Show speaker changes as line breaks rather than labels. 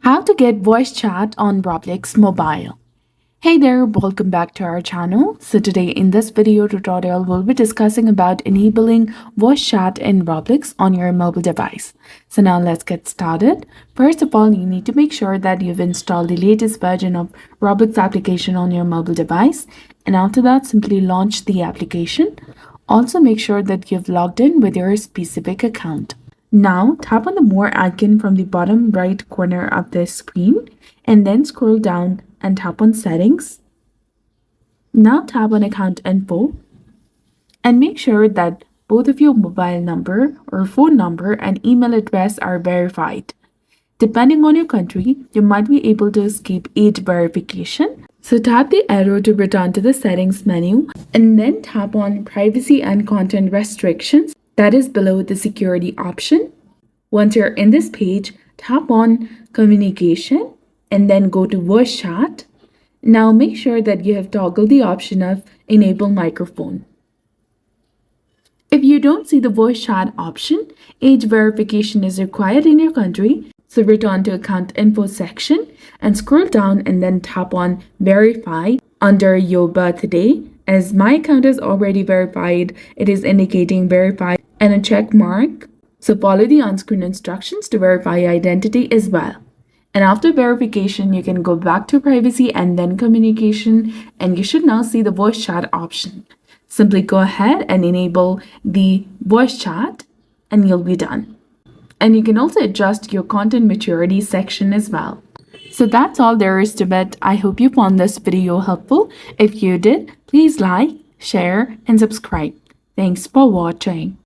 How to get voice chat on Roblox Mobile. Hey there, welcome back to our channel. So today in this video tutorial, we'll be discussing about enabling voice chat in Roblox on your mobile device. So now let's get started. First of all, you need to make sure that you've installed the latest version of Roblox application on your mobile device. And after that, simply launch the application. Also make sure that you've logged in with your specific account. Now tap on the More icon from the bottom right corner of the screen and then scroll down and tap on Settings. Now tap on Account Info and make sure that both of your mobile number or phone number and email address are verified. Depending on your country, you might be able to skip age verification. So tap the arrow to return to the Settings menu and then tap on Privacy and Content Restrictions. That is below the security option. Once you're in this page, tap on Communication and then go to Voice Chat. Now make sure that you have toggled the option of Enable Microphone. If you don't see the voice chat option, age verification is required in your country. So return to Account Info section and scroll down and then tap on Verify under your birthday. As my account is already verified, it is indicating verified and a check mark. So follow the on-screen instructions to verify your identity as well. And after verification, you can go back to privacy and then communication, and you should now see the voice chat option. Simply go ahead and enable the voice chat and you'll be done. And you can also adjust your content maturity section as well. So that's all there is to it. I hope you found this video helpful. If you did, please like, share, and subscribe. Thanks for watching.